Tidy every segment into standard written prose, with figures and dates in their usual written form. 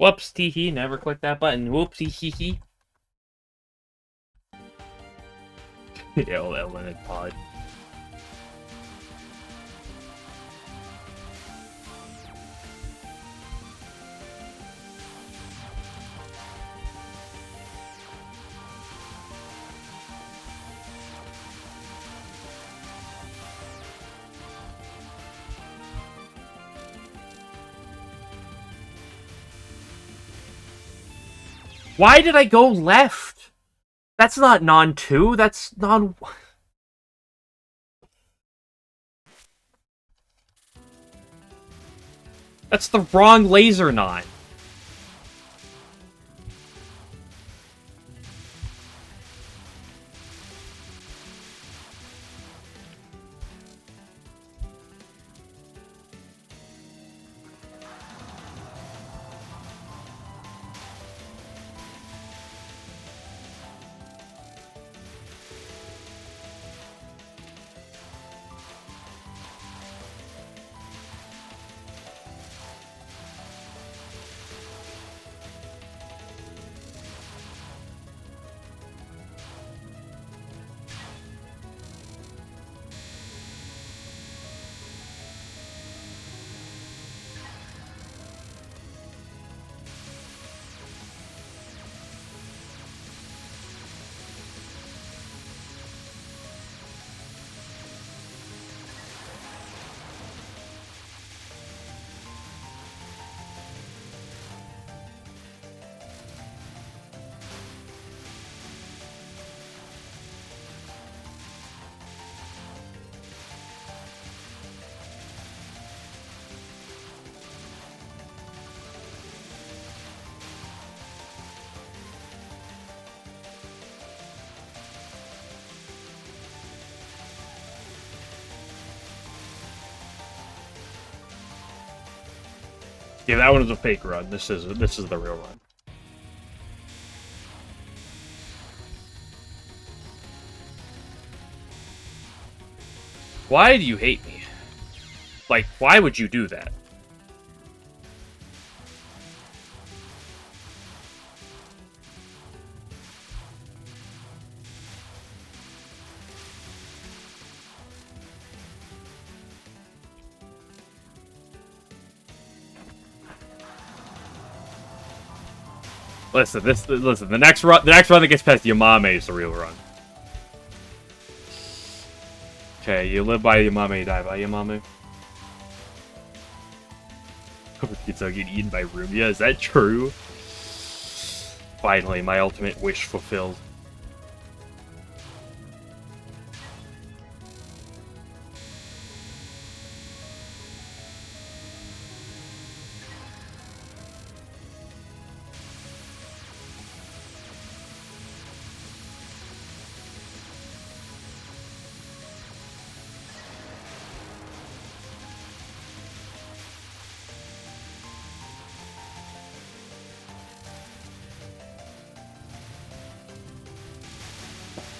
Whoops, tee hee, never click that button. Whoopsie hee hee. Yeah, old LNN pod. Why did I go left? That's not non-2, that's non... That's the wrong laser non. Yeah, that one is a fake run. This is the real run. Why do you hate me? Like, why would you do that? Listen, the next run that gets past Yamame is the real run. Okay, you live by Yamame, you die by Yamame. It's getting eaten by Rumia, is that true? Finally, my ultimate wish fulfilled.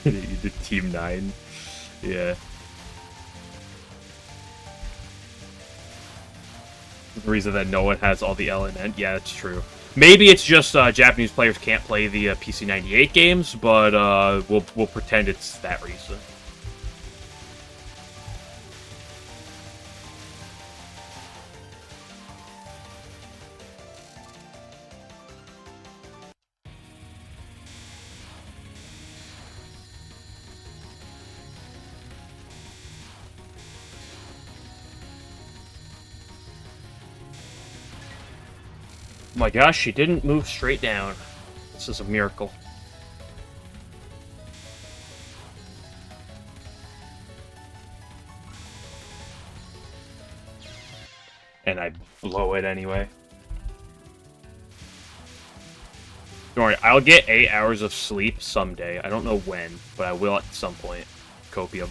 You did Team 9. Yeah. The reason that no one has all the LNN. Yeah, it's true. Maybe it's just Japanese players can't play the PC98 games, but we'll pretend it's that reason. Oh my gosh, she didn't move straight down. This is a miracle. And I blow it anyway. Don't worry, I'll get 8 hours of sleep someday. I don't know when, but I will at some point. Copium.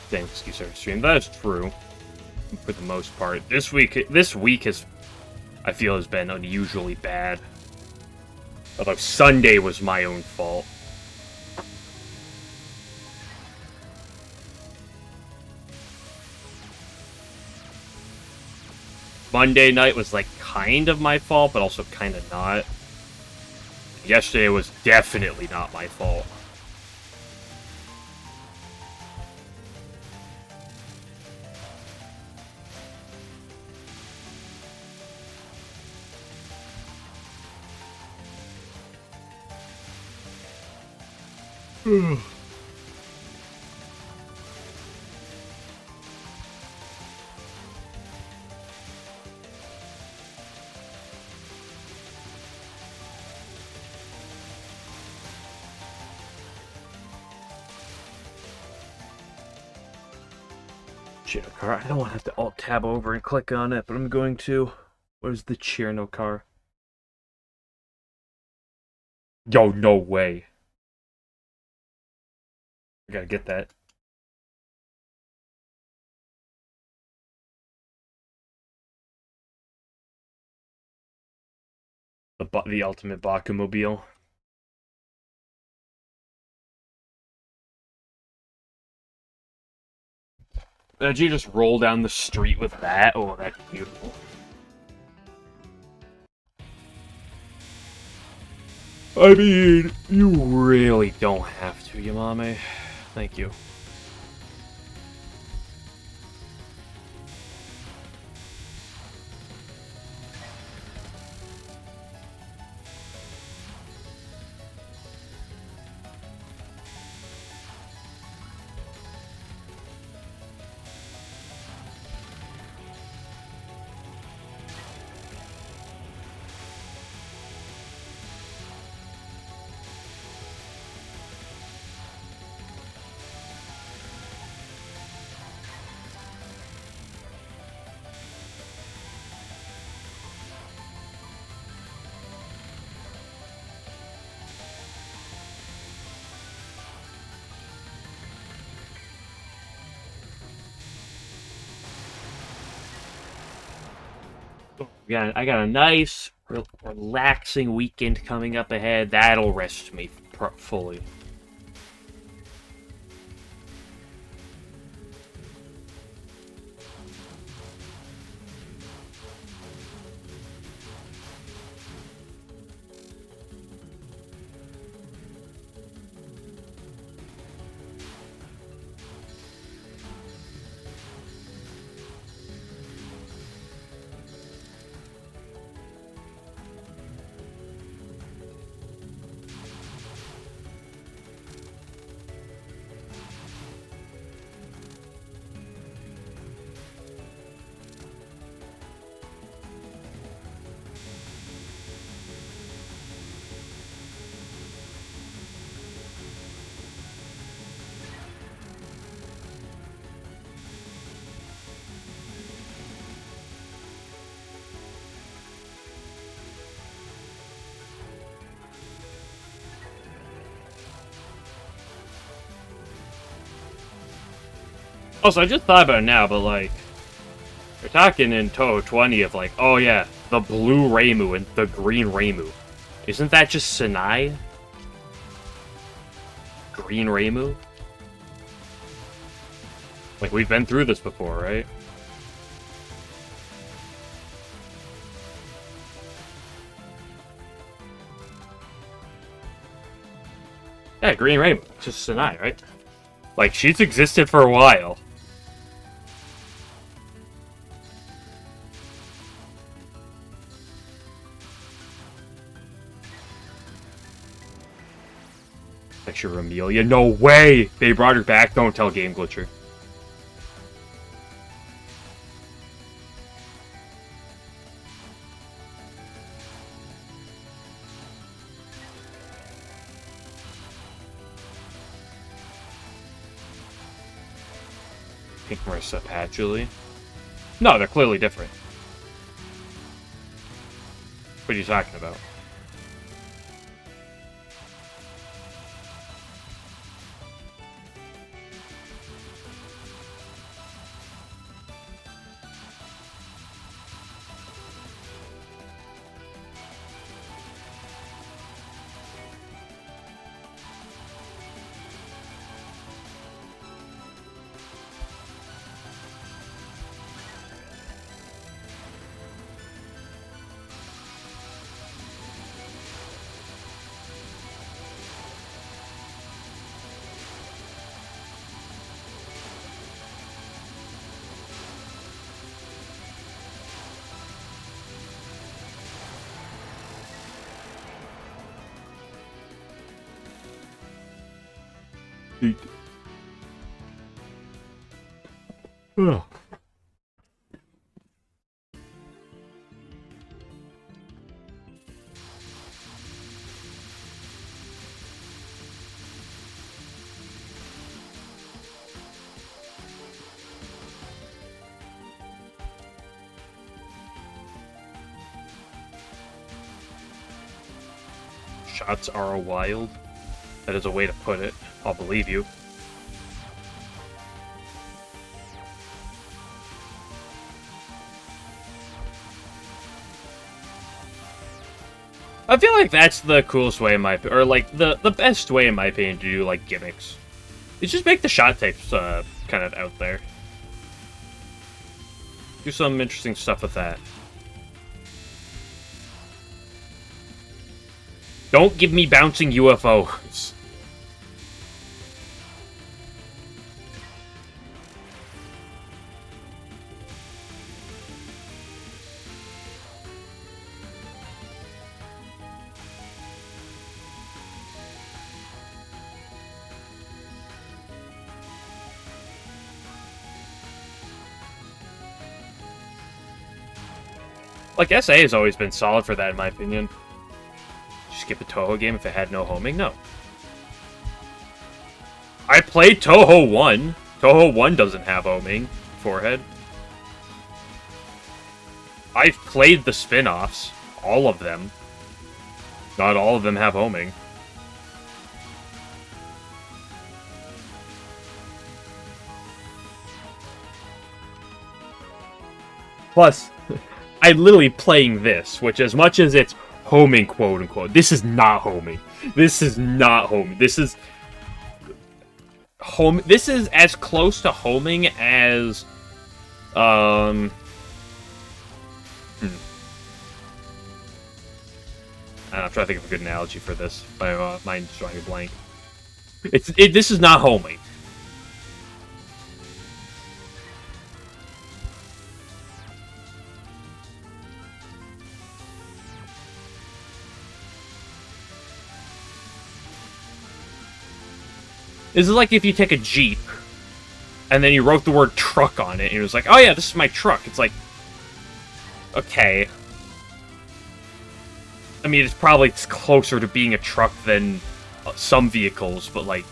Thanks, you started stream. That is true, for the most part. This week has, I feel, has been unusually bad. Although Sunday was my own fault. Monday night was, like, kind of my fault, but also kind of not. Yesterday was definitely not my fault. Car. I don't want to have to alt tab over and click on it, but I'm going to. Where's the Cherno car? Yo, no way. I gotta get that. The ultimate Bakumobile. Did you just roll down the street with that? Oh, that's beautiful. I mean, you really don't have to, Yamame. Thank you. Yeah, I got a nice, relaxing weekend coming up ahead. That'll rest me fully. Also, I just thought about it now, but like, we're talking in Touhou 20 of like, oh yeah, the blue Reimu and the green Reimu. Isn't that just Sanai? Green Reimu? Like, we've been through this before, right? Yeah, Green Reimu. Just Sanai, right? Like, she's existed for a while. Picture Amelia. No way! They brought her back. Don't tell Game Glitcher. Pink Marissa Patchouli. No, they're clearly different. What are you talking about? Oh. Shots are wild. That is a way to put it. I'll believe you. I feel like that's the coolest way in my or like the best way in my opinion to do like gimmicks. Is just make the shot types kind of out there. Do some interesting stuff with that. Don't give me bouncing UFOs. Like, SA has always been solid for that, in my opinion. Did you skip a Touhou game if it had no homing? No. I played Touhou 1. Touhou 1 doesn't have homing. Forehead. I've played the spin-offs. All of them. Not all of them have homing. Plus, I'm literally playing this, which as much as it's homing, quote-unquote, this is not homing. This is not homing. This is... This is as close to homing as... I'm trying to think of a good analogy for this. My mind's drawing a blank. This is not homing. This is like if you take a Jeep, and then you wrote the word truck on it, and it was like, oh yeah, this is my truck. It's like, okay. I mean, it's closer to being a truck than some vehicles, but like,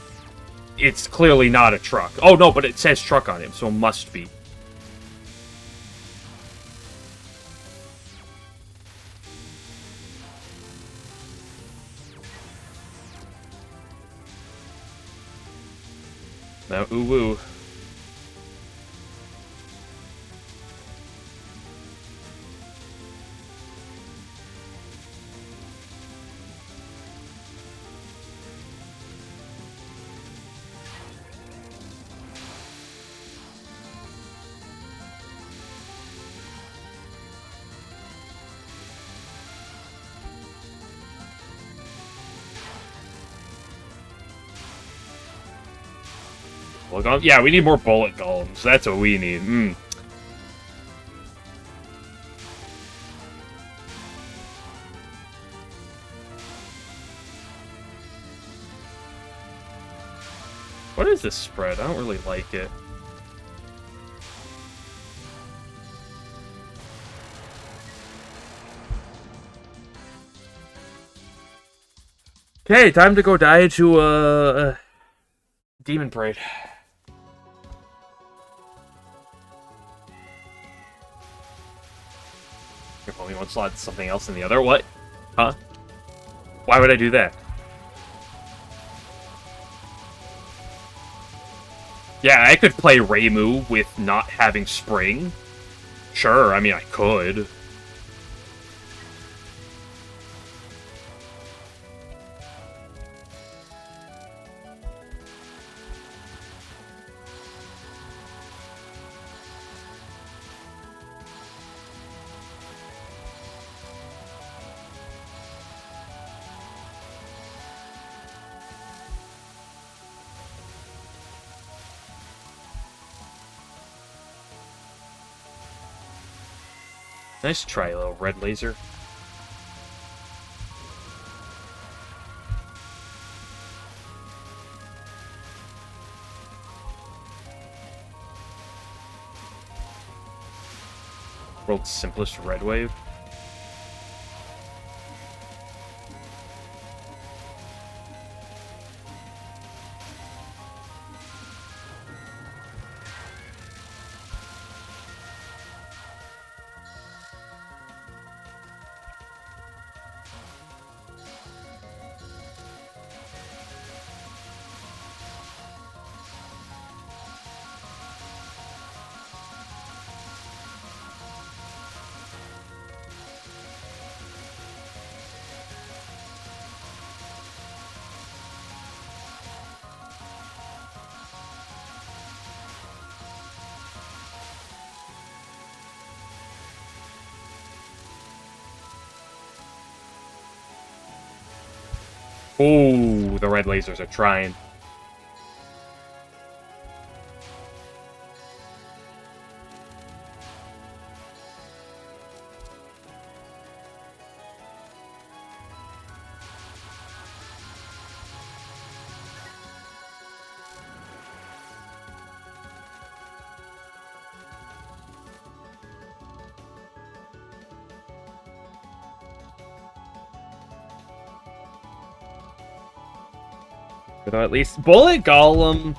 it's clearly not a truck. Oh no, but it says truck on it, so it must be. Now, ooh woo. Yeah, we need more bullet golems. That's what we need. What is this spread? I don't really like it. Okay, time to go die to Demon Parade. If only one slot, something else in the other. What? Huh? Why would I do that? Yeah, I could play Reimu with not having Spring. Sure, I mean, I could. Nice try, little red laser. World's simplest red wave. Ooh, the red lasers are trying. But at least Bullet Golem.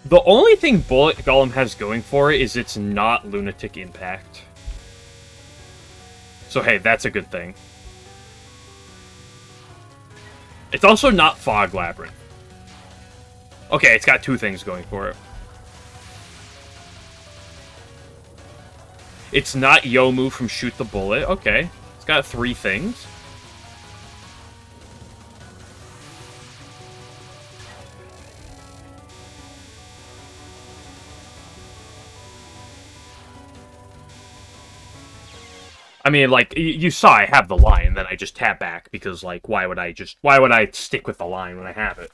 The only thing Bullet Golem has going for it is it's not Lunatic Impact. So hey, that's a good thing. It's also not Fog Labyrinth. Okay, it's got two things going for it. It's not Yomu from Shoot the Bullet. Okay, it's got three things. I mean, like, you saw I have the line, then I just tap back, because, like, why would I stick with the line when I have it?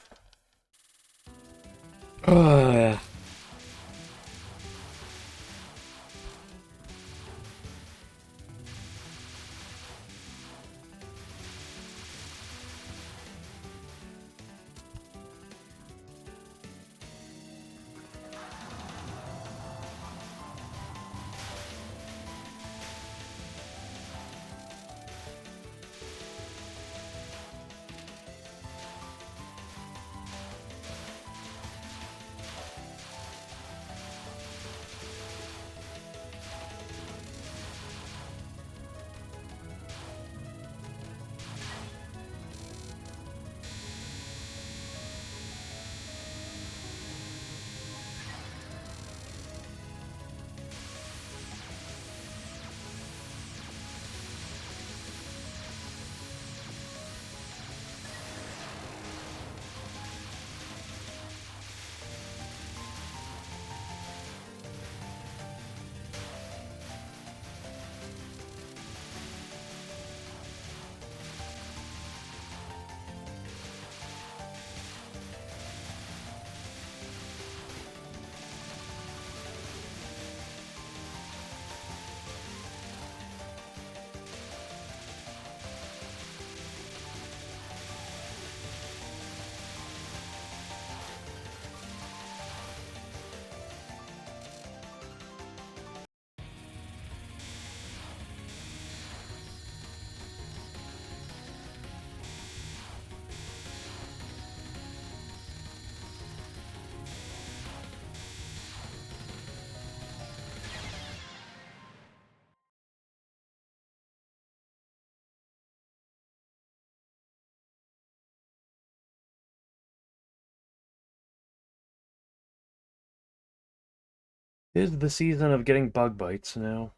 Is the season of getting bug bites now.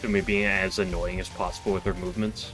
to me being as annoying as possible with her movements.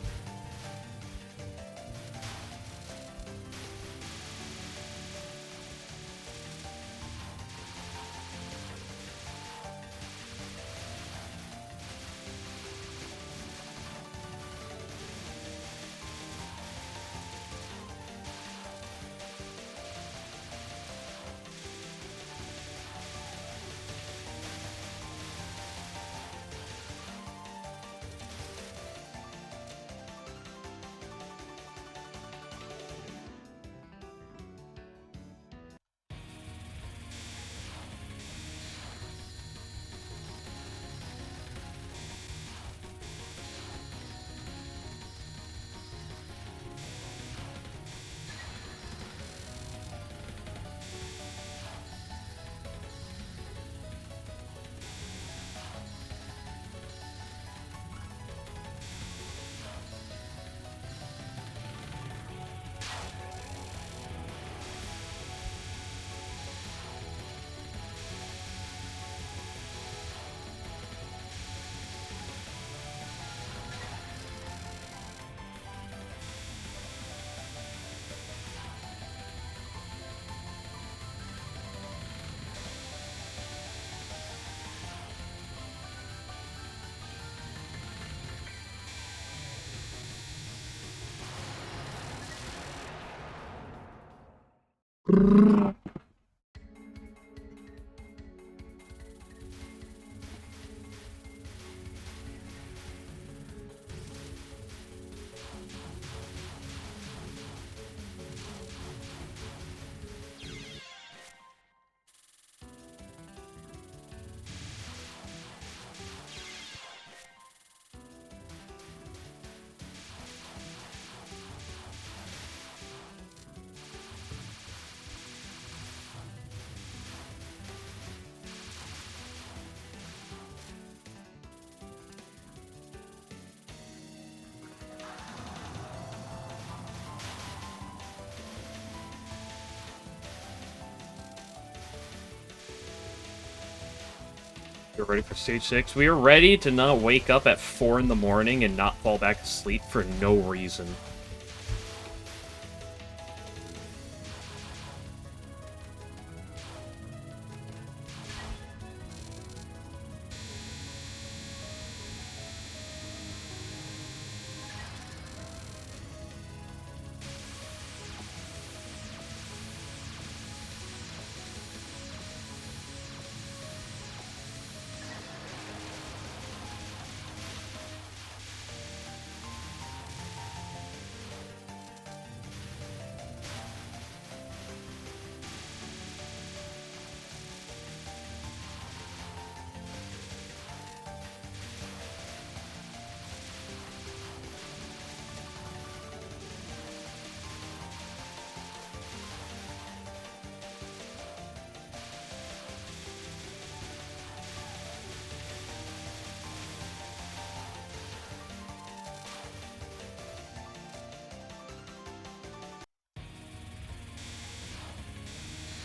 You're ready for stage 6? We are ready to not wake up at 4 in the morning and not fall back to sleep for no reason.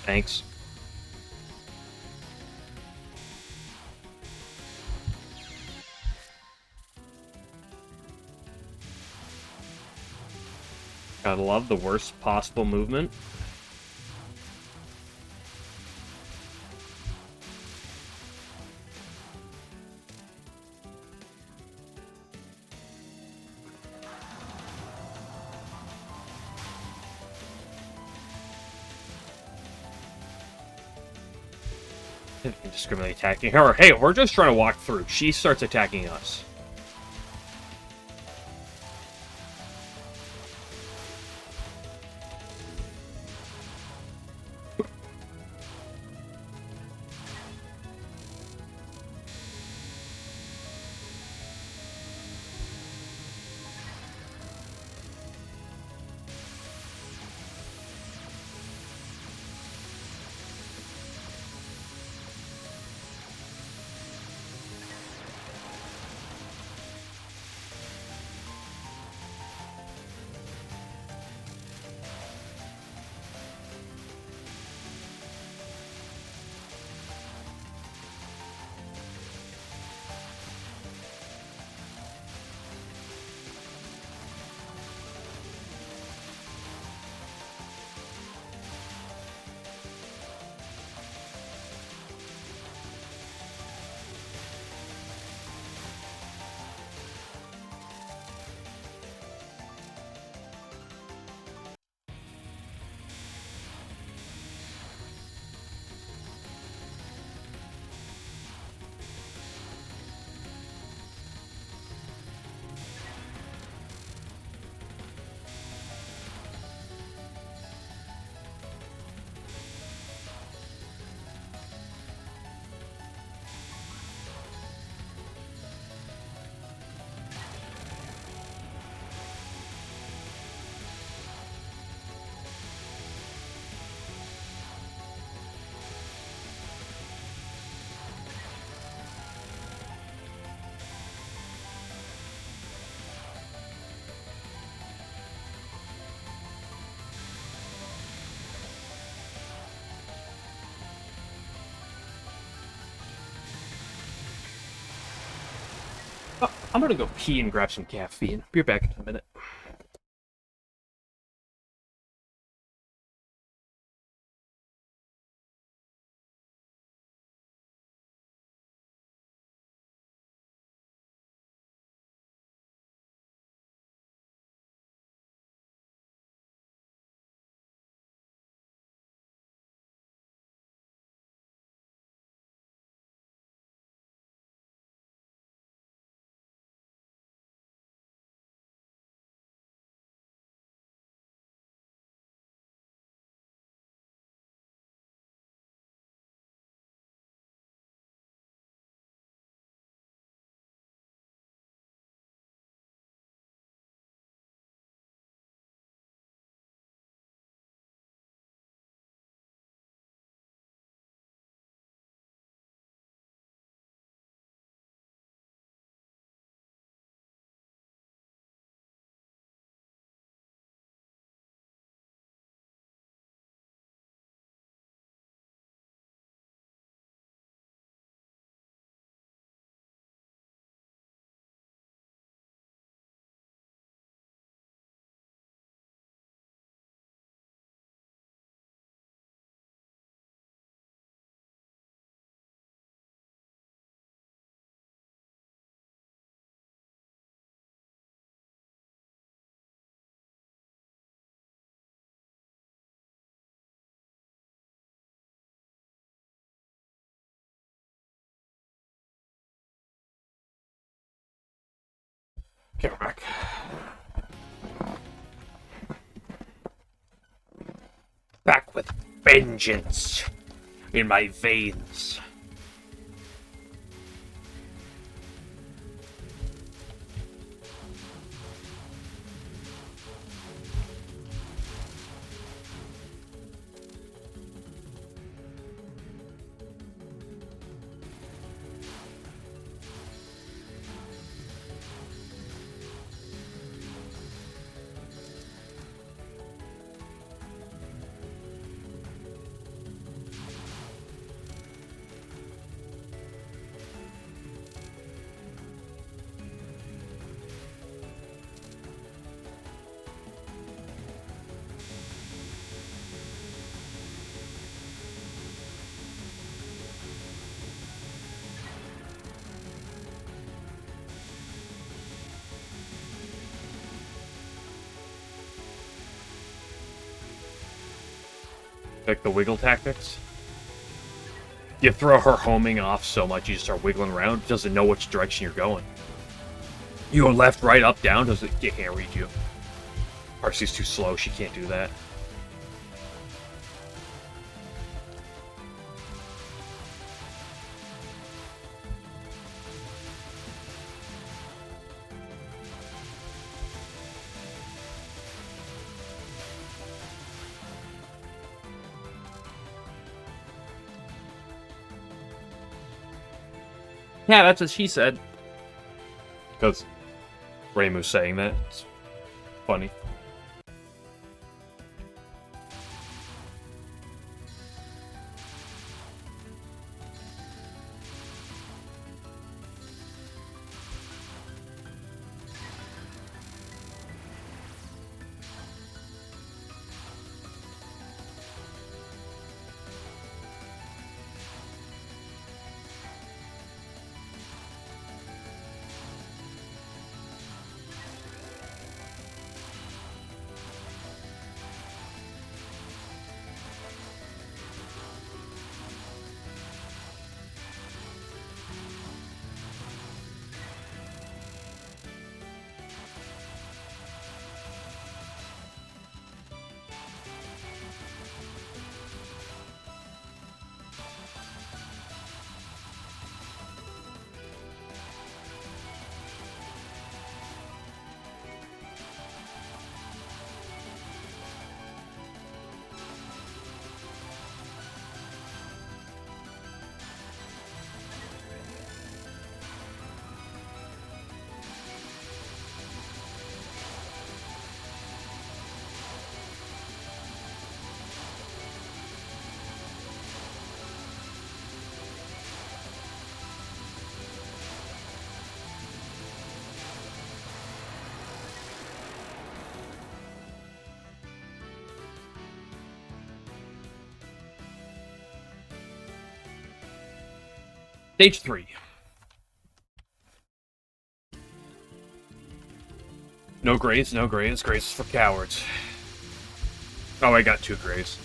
Thanks. Gotta love the worst possible movement. Indiscriminately attacking her. Hey, we're just trying to walk through. She starts attacking us. I'm gonna go pee and grab some caffeine. Be back in a minute. Okay, we're back. Back with vengeance in my veins. Like the wiggle tactics. You throw her homing off so much you just start wiggling around, doesn't know which direction you're going. You go left, right, up, down, doesn't it can't read you. Parcy's too slow, she can't do that. Yeah, that's what she said. Because Reimu's saying that. It's funny. Stage 3. No grays, no grays. Grays is for cowards. Oh, I got 2 grays.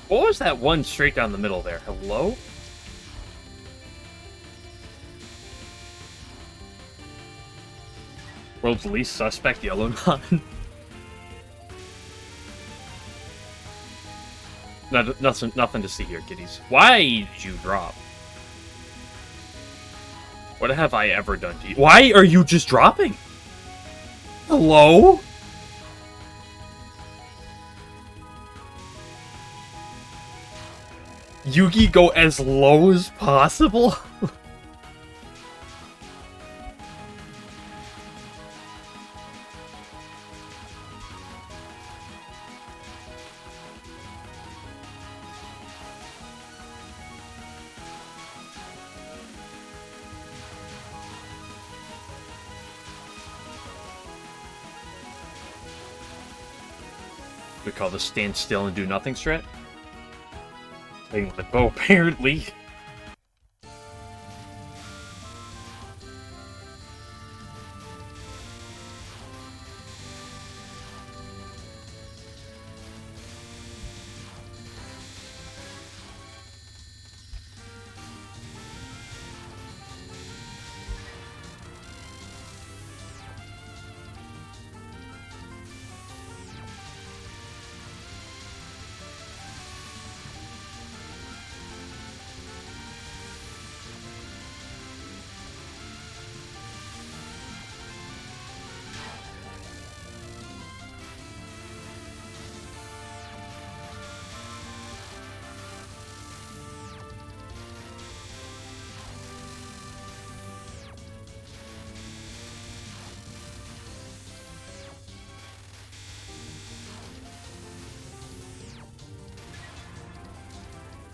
What was that one straight down the middle there? Hello? World's least suspect yellow non. Nothing to see here, kiddies. Why did you drop? What have I ever done to you? Why are you just dropping? Hello? Yugi, go as low as possible? We call this stand still and do nothing strat? Playing with the bow, apparently.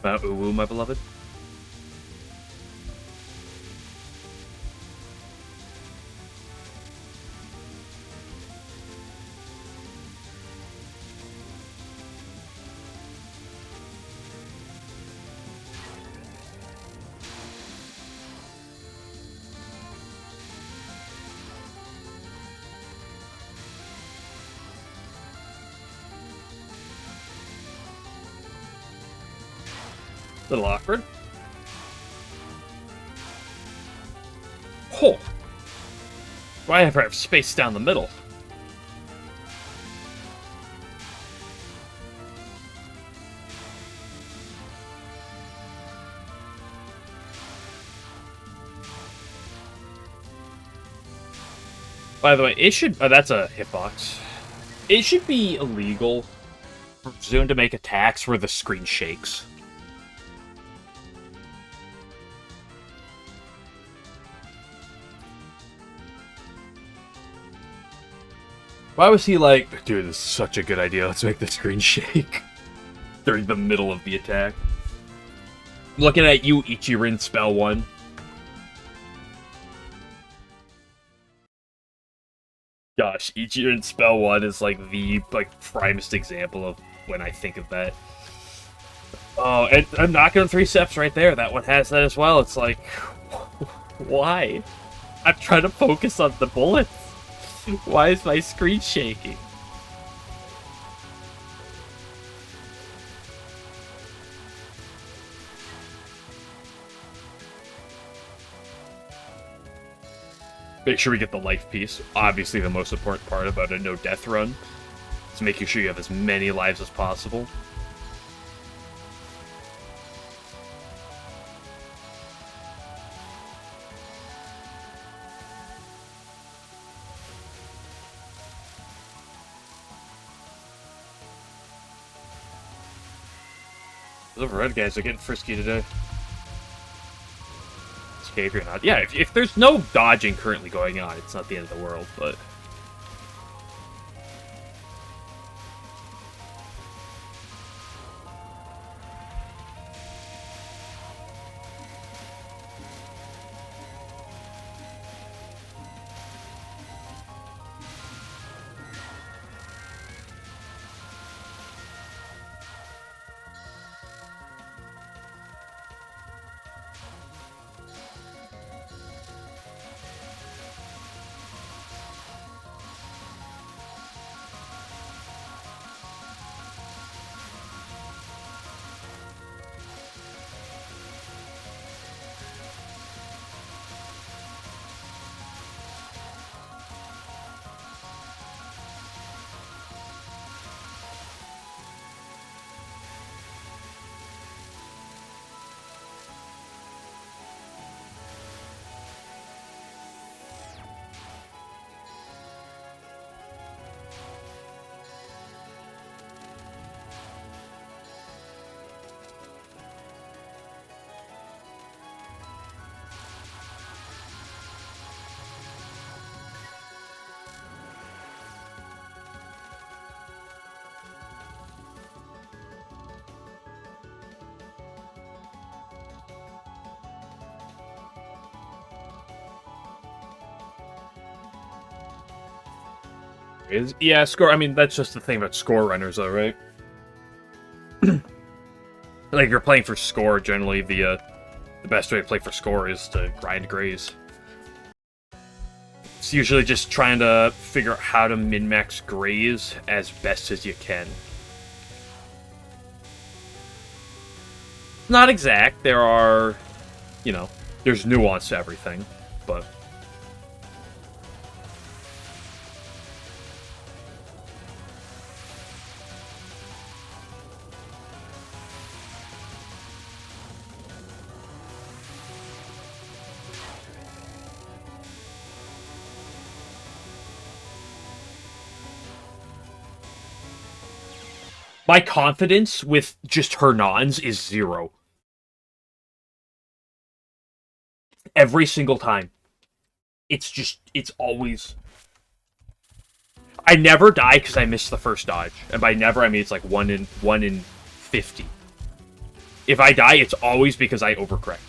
Uwu, my beloved. Little awkward. Oh! Do I ever have space down the middle? By the way, it should... Oh, that's a hitbox. It should be illegal for Zune to make attacks where the screen shakes. Why was he like, dude, this is such a good idea, let's make the screen shake during the middle of the attack? Looking at you, Ichirin spell 1. Gosh, Ichirin spell 1 is like the primest example of when I think of that. Oh, and I'm knocking 3 steps right there. That one has that as well. It's like, why? I'm trying to focus on the bullets. Why is my screen shaking? Make sure we get the life piece. Obviously the most important part about a no-death run. Is making sure you have as many lives as possible. The red guys are getting frisky today. Escape or not. Yeah, if there's no dodging currently going on, it's not the end of the world, but... Yeah, score. I mean, that's just the thing about score runners, though, right? Like, you're playing for score, generally, the best way to play for score is to grind graze. It's usually just trying to figure out how to min-max graze as best as you can. Not exact. There are, you know, there's nuance to everything, but... My confidence with just her nons is 0. Every single time. It's always... I never die because I missed the first dodge. And by never, I mean it's like 1 in 50. If I die, it's always because I overcorrect.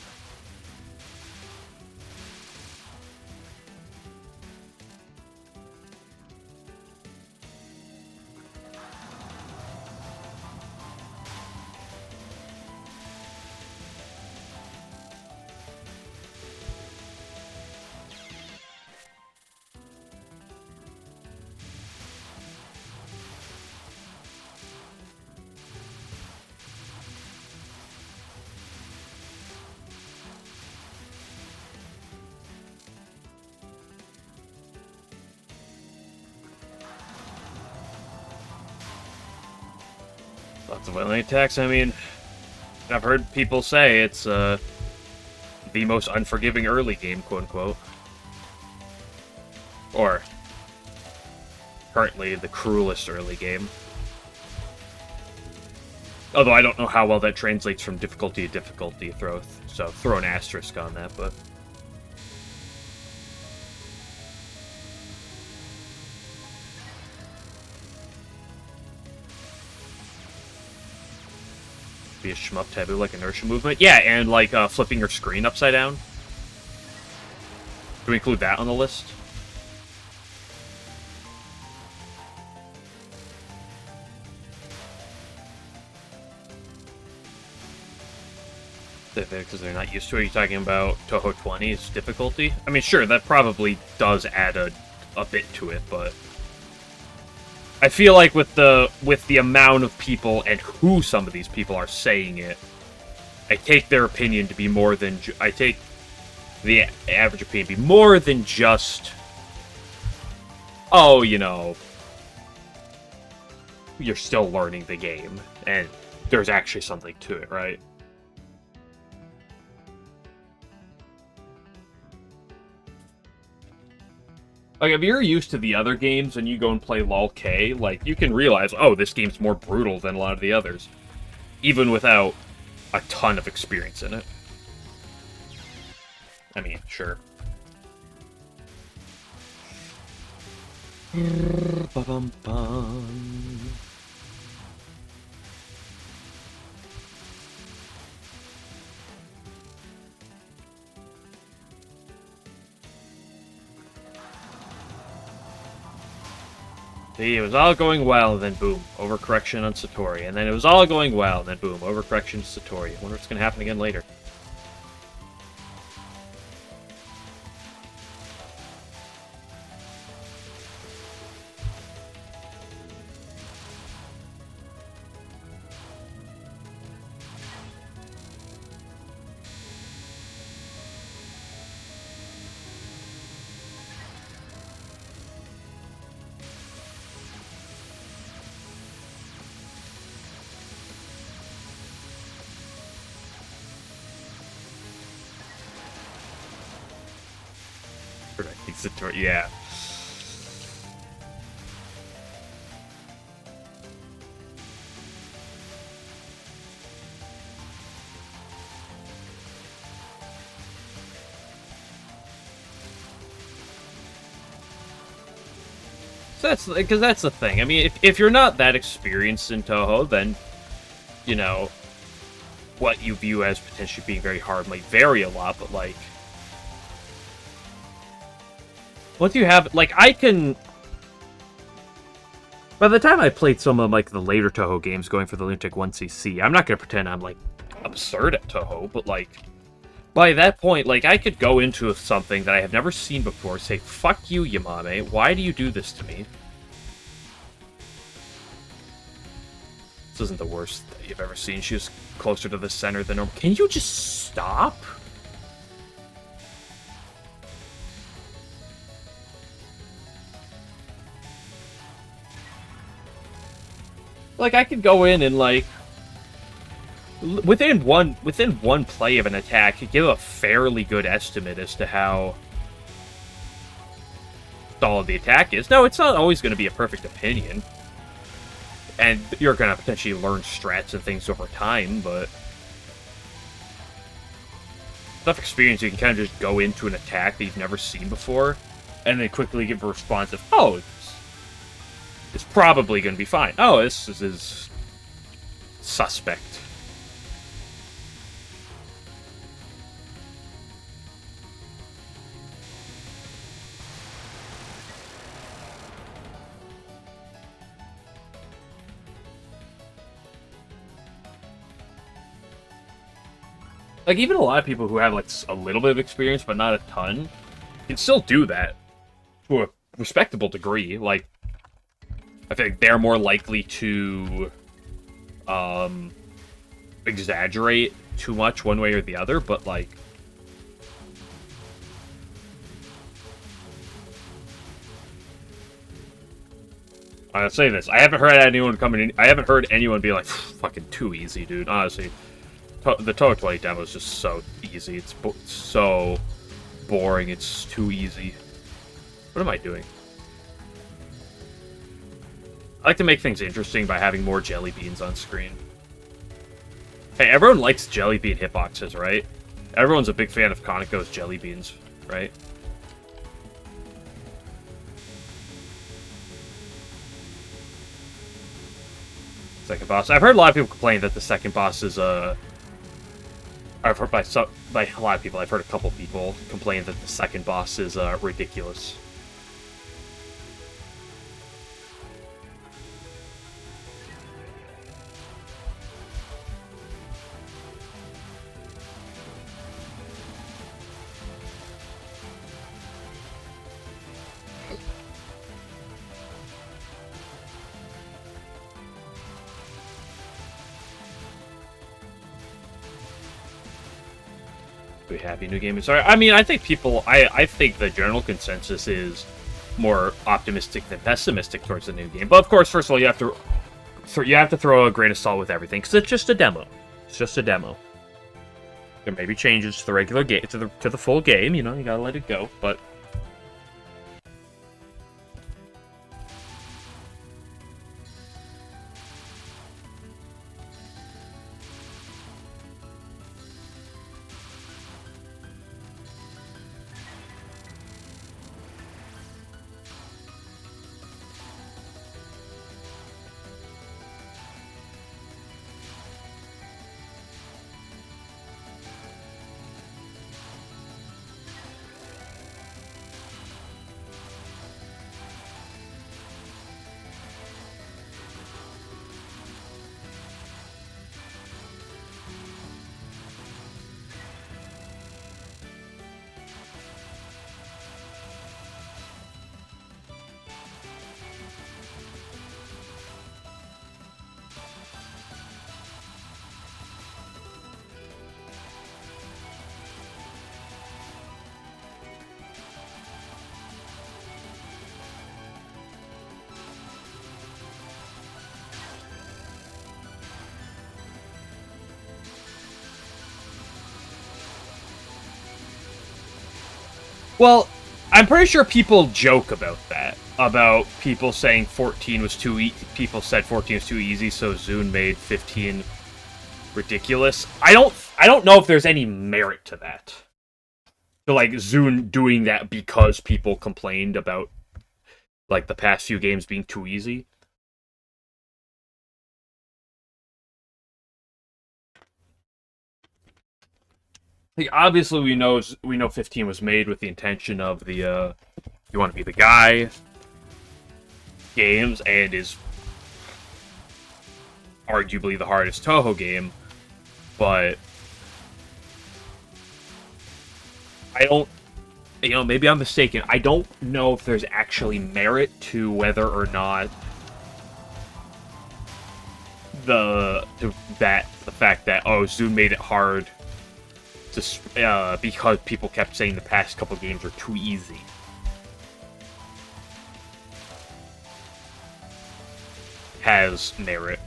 Lots of violent attacks. I mean, I've heard people say it's the most unforgiving early game, quote-unquote. Or, currently, the cruelest early game. Although I don't know how well that translates from difficulty to difficulty, so throw an asterisk on that, but... Be a shmup taboo, like inertia movement. Yeah, and like flipping your screen upside down. Do we include that on the list? Because they're not used to it. Are you talking about Touhou 20's difficulty? I mean, sure, that probably does add a bit to it, but... I feel like with the amount of people and who some of these people are saying it, I take their opinion to be more than... I take the average opinion to be more than just... Oh, you know... You're still learning the game, and there's actually something to it, right? Like, if you're used to the other games and you go and play LOL-K, like, you can realize, oh, this game's more brutal than a lot of the others. Even without a ton of experience in it. I mean, sure. See, it was all going well, and then boom, overcorrection on Satori. And then it was all going well, and then boom, overcorrection to Satori. I wonder what's going to happen again later. Satori, yeah. So that's because that's the thing. I mean, if you're not that experienced in Touhou, then you know what you view as potentially being very hard might vary a lot. But like, once you have, like, I can... By the time I played some of, like, the later Touhou games going for the Lunatic 1cc, I'm not going to pretend I'm, like, absurd at Touhou, but, like, by that point, like, I could go into something that I have never seen before, say, fuck you, Yamame, why do you do this to me? This isn't the worst that you've ever seen. She was closer to the center than normal. Can you just stop? Like, I could go in and, like, within one play of an attack, give a fairly good estimate as to how solid the attack is. No, it's not always going to be a perfect opinion. And you're going to potentially learn strats and things over time, but enough experience, you can kind of just go into an attack that you've never seen before, and then quickly give a response of, oh, it's probably going to be fine. Oh, this is suspect. Like, even a lot of people who have, like, a little bit of experience, but not a ton, can still do that to a respectable degree. Like, I think they're more likely to exaggerate too much one way or the other, but, like, I'll say this. I haven't heard anyone coming in. I haven't heard anyone be like, fucking too easy, dude. Honestly, the Touhou 20 demo is just so easy. It's so boring. It's too easy. What am I doing? I like to make things interesting by having more jelly beans on screen. Hey, everyone likes jelly bean hitboxes, right? Everyone's a big fan of Kaneko's jelly beans, right? Second boss. I've heard a lot of people complain that the second boss is I've heard by a lot of people. I've heard a couple people complain that the second boss is ridiculous. Happy new game. Sorry, I mean, I think people. I think the general consensus is more optimistic than pessimistic towards the new game. But of course, first of all, you have to throw a grain of salt with everything because it's just a demo. It's just a demo. There may be changes to the regular game to the full game. You know, you gotta let it go. But Well, I'm pretty sure people joke about that. About people saying 14 was too easy. People said 14 was too easy, so Zune made 15 ridiculous. I don't know if there's any merit to that. So, like, Zune doing that because people complained about, like, the past few games being too easy. Like, obviously, we know 15 was made with the intention of the You Want to Be the Guy games, and is arguably the hardest Touhou game, but I don't, maybe I'm mistaken. I don't know if there's actually merit to whether or not the fact that, oh, Zoom made it hard to, because people kept saying the past couple games are too easy. Has merit.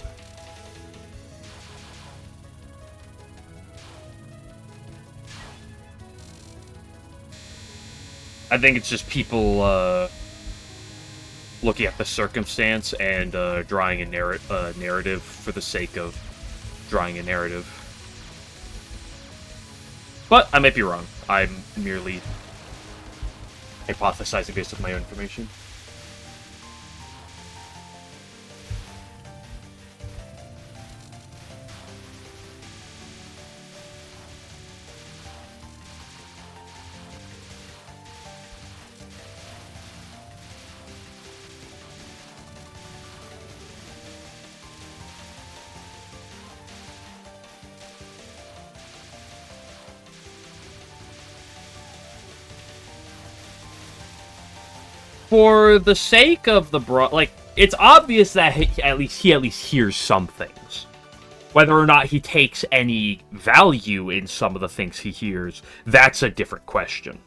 I think it's just people looking at the circumstance and drawing a narrative for the sake of drawing a narrative. But I might be wrong. I'm merely hypothesizing based on my own information. For the sake of the like, it's obvious that he at least hears some things. Whether or not he takes any value in some of the things he hears, that's a different question.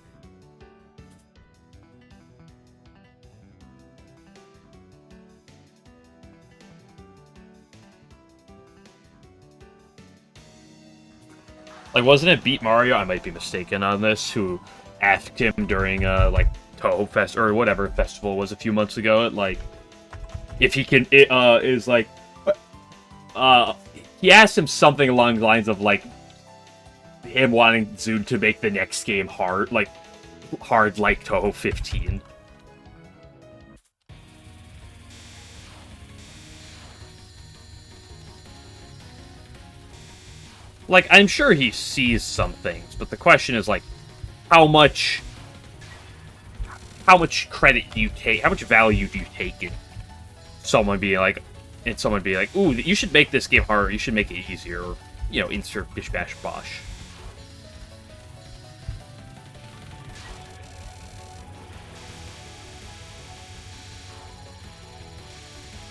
Like, wasn't it Beat Mario? I might be mistaken on this. Who asked him during like Touhou Fest or whatever festival was a few months ago, like, if he can, is like, he asked him something along the lines of like him wanting Zune to make the next game hard like Touhou 15. Like, I'm sure he sees some things, but the question is like, how much credit do you take? How much value do you take in someone being like, ooh, you should make this game harder, you should make it easier, or, insert bish bash bosh.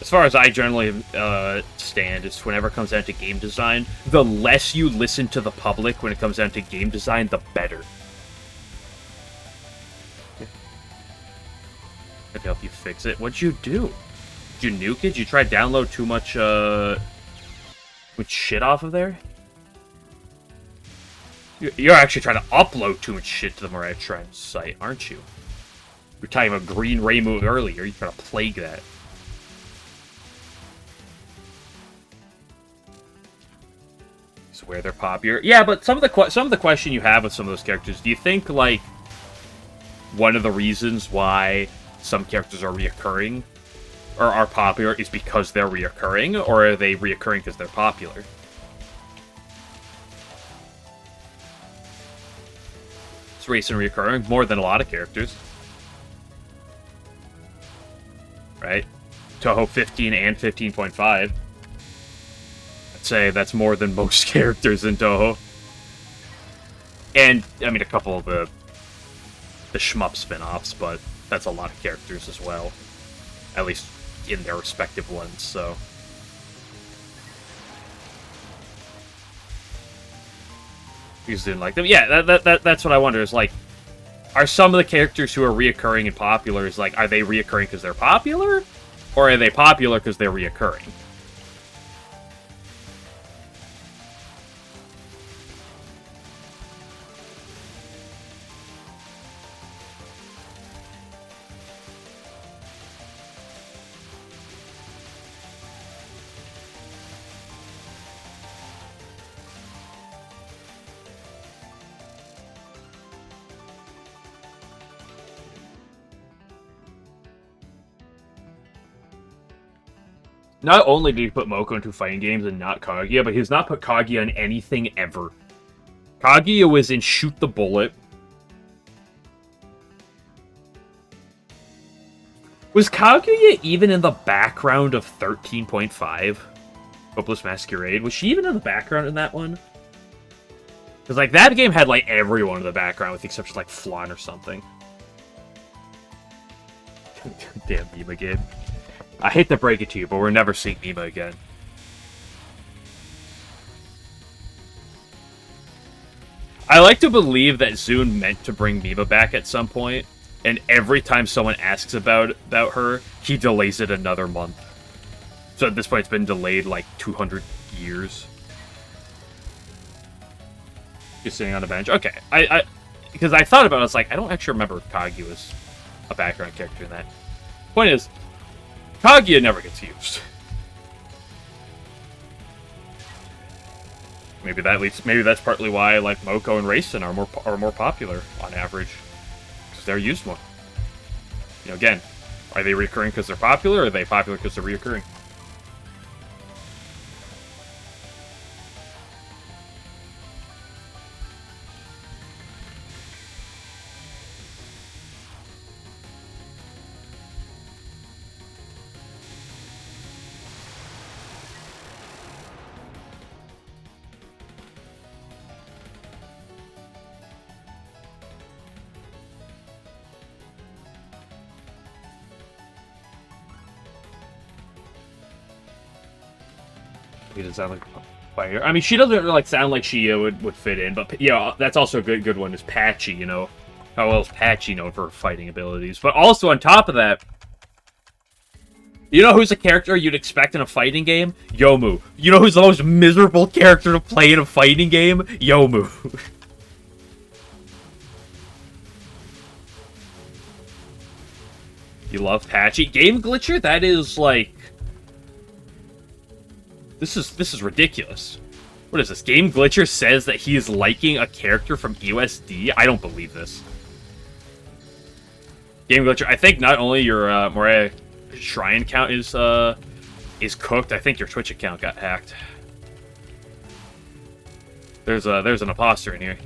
As far as I generally stand, is whenever it comes down to game design, the less you listen to the public when it comes down to game design, the better. I can help you fix it. What'd you do? Did you nuke it? Did you try to download too much shit off of there? You're actually trying to upload too much shit to the Mariah Shrine site, aren't you? We were talking about Green Ray move earlier. You're trying to plague that. Where they're popular. Yeah, but some of the question you have with some of those characters, do you think, like, one of the reasons why some characters are reoccurring or are popular is because they're reoccurring, or are they reoccurring because they're popular? It's recent reoccurring more than a lot of characters, right? Touhou 15 and 15.5. Say that's more than most characters in Touhou. And, I mean, a couple of the shmup spin-offs, but that's a lot of characters as well. At least in their respective ones, so. You didn't like them? Yeah, that's what I wonder, is like, are some of the characters who are reoccurring and popular, is like, are they reoccurring because they're popular? Or are they popular because they're reoccurring? Not only did he put Moko into fighting games and not Kaguya, but he has not put Kaguya in anything ever. Kaguya was in Shoot the Bullet. Was Kaguya even in the background of 13.5? Hopeless Masquerade? Was she even in the background in that one? Because, like, that game had, like, everyone in the background with the exception of, like, Flan or something. Damn Mima game. I hate to break it to you, but we're never seeing Mima again. I like to believe that Zune meant to bring Mima back at some point, and every time someone asks about her, he delays it another month. So at this point, it's been delayed like 200 years. Just sitting on the bench. Okay, because I thought about it, I was like, I don't actually remember if Kaguya was a background character in that. Point is, Kaguya never gets used. Maybe that's partly why like Moko and Racing are more popular on average, because they're used more. You know, again, are they recurring because they're popular, or are they popular because they're reoccurring? He doesn't sound like a fighter. I mean, she doesn't really, like, sound like she would fit in, but yeah, that's also a good one is Patchy, you know. How well is Patchy known for her fighting abilities? But also, on top of that, you know who's a character you'd expect in a fighting game? Yomu. You know who's the most miserable character to play in a fighting game? Yomu. You love Patchy? Game Glitcher? That is, like... This is ridiculous. What is this? Game Glitcher says that he is liking a character from USD? I don't believe this. Game Glitcher, I think not only your Morea Shrine account is cooked, I think your Twitch account got hacked. There's an imposter in here.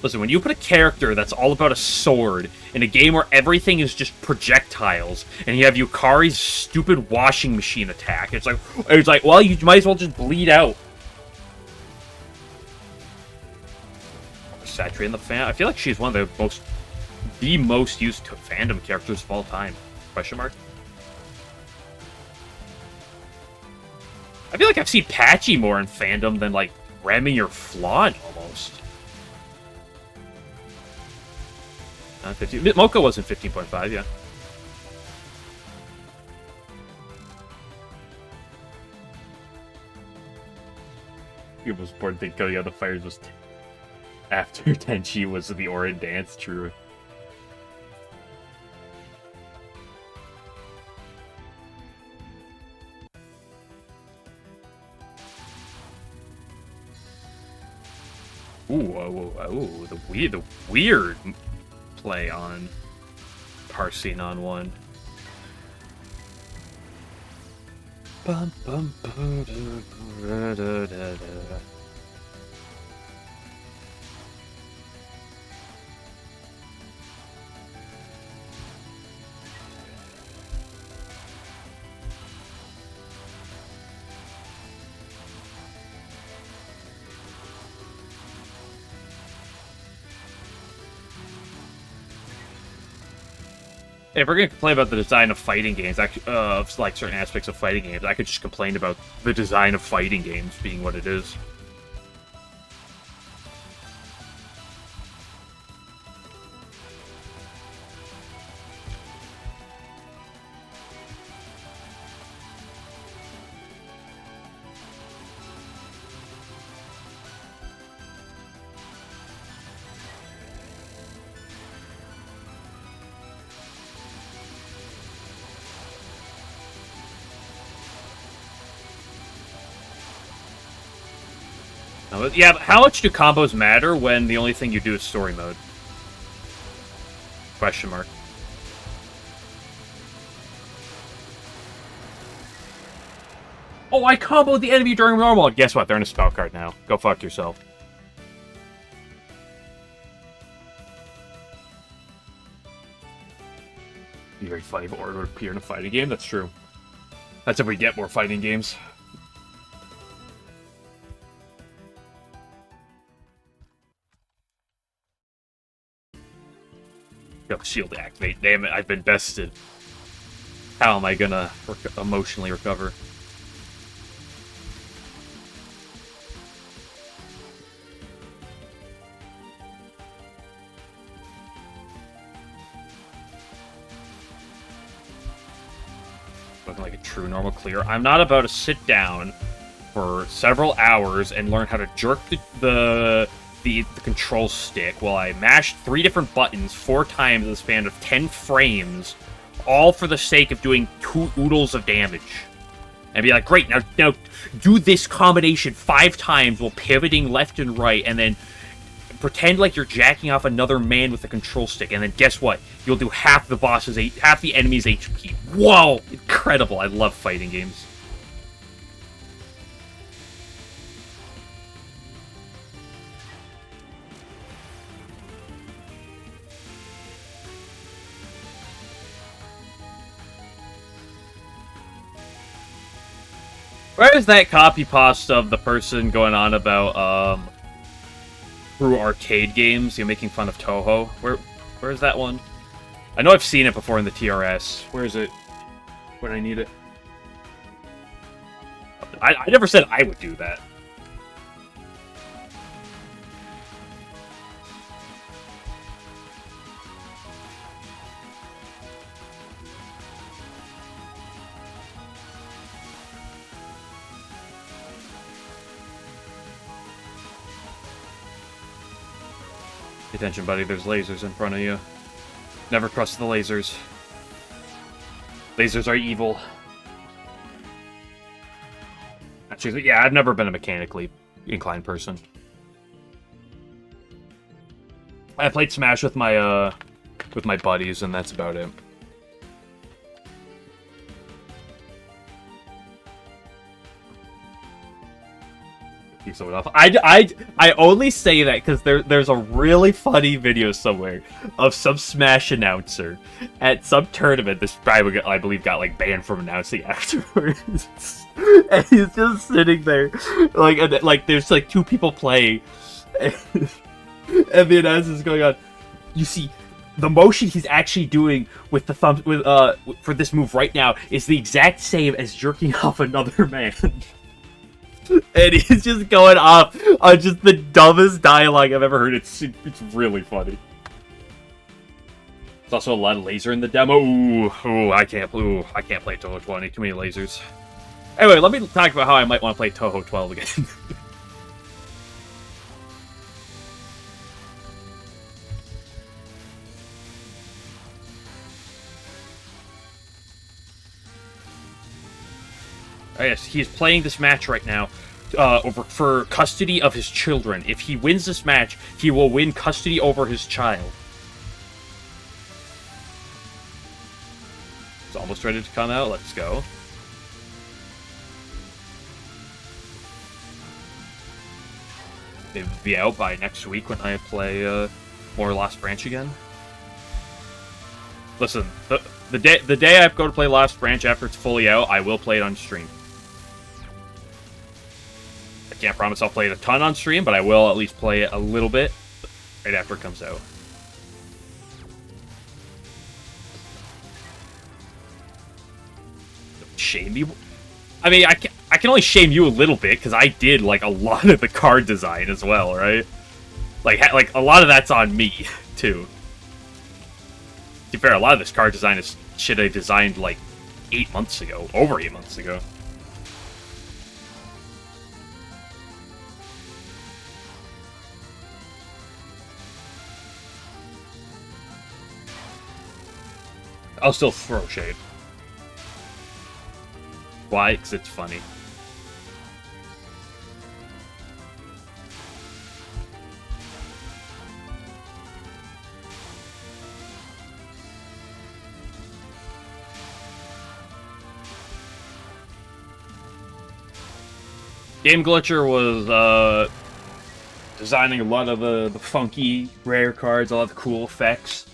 Listen, when you put a character that's all about a sword in a game where everything is just projectiles, and you have Yukari's stupid washing machine attack, it's like, well, you might as well just bleed out. Saturating the fan. I feel like she's one of the most used to fandom characters of all time. Question mark? I feel like I've seen Patchy more in fandom than, like, Remy or Flan, almost. 15. Moko wasn't 15.5, yeah. The most important thing coming out of the fires was after Tenchi was the Orin dance, true. Ooh, the weird play on parsing on one. Bum, bum, bum, da, da, da, da. If we're gonna complain about the design of fighting games, of like certain aspects of fighting games, I could just complain about the design of fighting games being what it is. Yeah, but how much do combos matter when the only thing you do is story mode? Question mark. Oh, I comboed the enemy during normal. Guess what? They're in a spell card now. Go fuck yourself. Be very funny if Ori would appear in a fighting game. That's true. That's if we get more fighting games. Go shield activate. Damn it, I've been bested. How am I gonna emotionally recover? Looking like a true normal clear. I'm not about to sit down for several hours and learn how to jerk the control stick while I mashed 3 different buttons 4 times in the span of 10 frames, all for the sake of doing 2 oodles of damage. And be like, great, now do this combination 5 times while pivoting left and right, and then pretend like you're jacking off another man with a control stick, and then guess what? You'll do half the enemy's HP. Whoa! Incredible. I love fighting games. Where is that copy pasta of the person going on about, through arcade games, you're making fun of Touhou? Where's that one? I know I've seen it before in the TRS. Where is it? When I need it? I never said I would do that. Pay attention, buddy. There's lasers in front of you. Never trust the lasers. Lasers are evil. Actually, yeah, I've never been a mechanically inclined person. I played Smash with my buddies, and that's about it. I only say that because there's a really funny video somewhere of some Smash announcer at some tournament. This guy, I believe, got like banned from announcing afterwards, and he's just sitting there, like there's like 2 people playing, and the announcer's going on. You see, the motion he's actually doing with the thumb for this move right now is the exact same as jerking off another man. And he's just going off on just the dumbest dialogue I've ever heard. It's really funny. There's also a lot of laser in the demo. I can't play Touhou 20. Too many lasers. Anyway, let me talk about how I might want to play Touhou 12 again. Oh, yes, he's playing this match right now for custody of his children. If he wins this match, he will win custody over his child. It's almost ready to come out. Let's go. It'll be out by next week when I play more Lost Branch again. Listen, the day I go to play Lost Branch after it's fully out, I will play it on stream. I can't promise I'll play it a ton on stream, but I will at least play it a little bit right after it comes out. Shame you? I mean, I can only shame you a little bit, because I did, like, a lot of the card design as well, right? Like a lot of that's on me, too. To be fair, a lot of this card design is shit I designed, like, 8 months ago. Over 8 months ago. I'll still throw shade. Why? Because it's funny. Game Glitcher was designing a lot of the funky rare cards, a lot of the cool effects,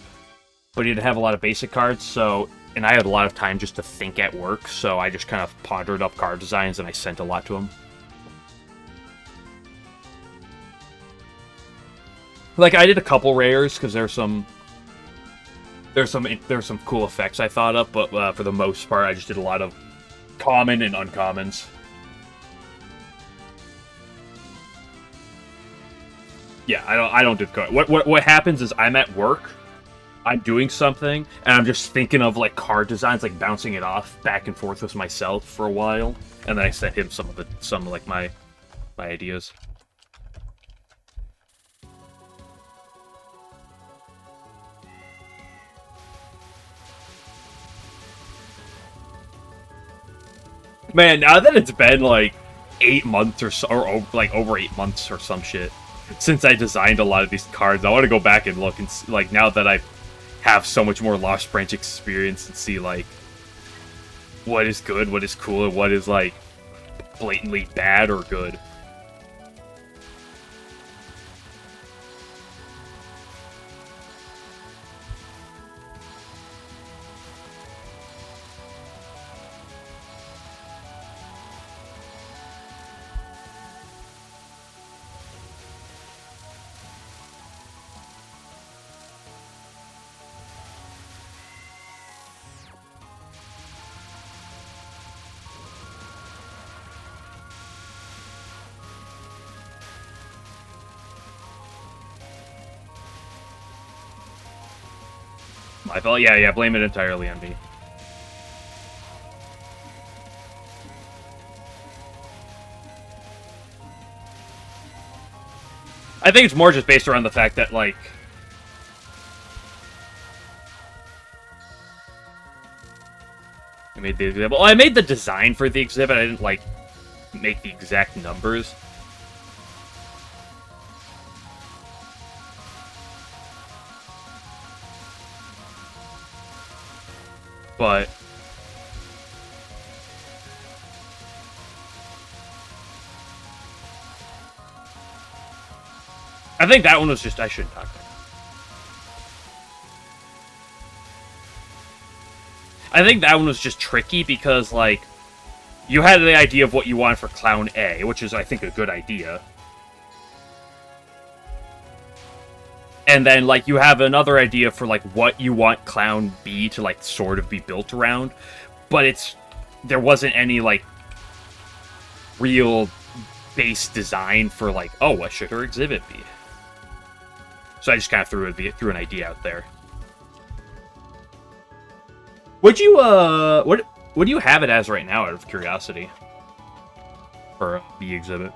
but he didn't have a lot of basic cards, so... And I had a lot of time just to think at work, so I just kind of pondered up card designs and I sent a lot to him. Like, I did a couple rares, because there's some cool effects I thought up, but for the most part, I just did a lot of common and uncommons. Yeah, I don't do card. What happens is I'm at work, I'm doing something, and I'm just thinking of, like, card designs, like, bouncing it off back and forth with myself for a while, and then I sent him some of like, my ideas. Man, now that it's been, like, 8 months or so, or, like, over 8 months or some shit, since I designed a lot of these cards, I want to go back and look and see, like, now that I have so much more Lost Branch experience and see, like, what is good, what is cool, and what is, like, blatantly bad or good. My fault? Yeah, blame it entirely on me. I think it's more just based around the fact that, like... I made the exhibit. Well, I made the design for the exhibit, I didn't, like, make the exact numbers. But... I think that one was just... I shouldn't talk about it. I think that one was just tricky because, like, you had the idea of what you wanted for Clown A, which is, I think, a good idea. And then, like, you have another idea for, like, what you want Clown B to, like, sort of be built around. But it's... There wasn't any, like, real base design for, like, oh, what should her exhibit be? So I just kind of threw an idea out there. Would you, what do you have it as right now, out of curiosity? For a B exhibit.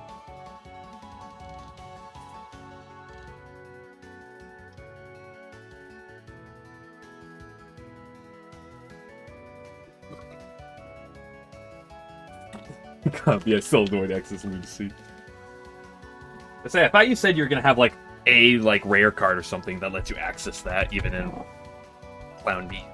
Yeah, still avoid access lunacy. I say, I thought you said you were gonna have like a rare card or something that lets you access that even in Clown B.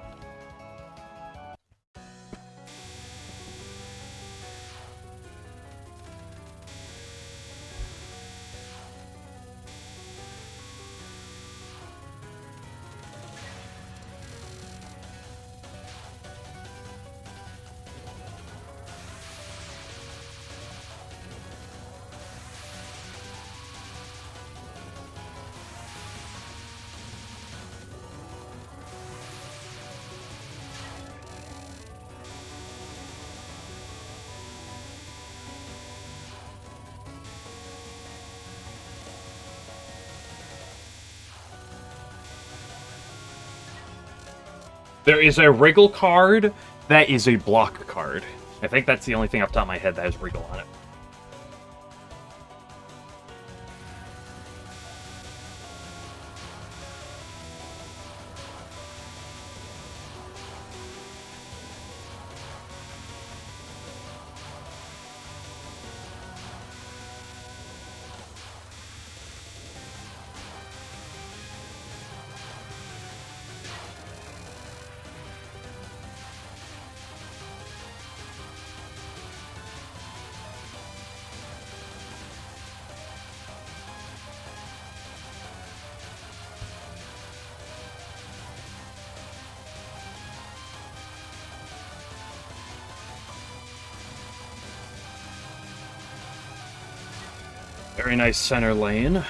There is a Wriggle card that is a block card. I think that's the only thing off the top of my head that has Wriggle on it. Very nice center lane.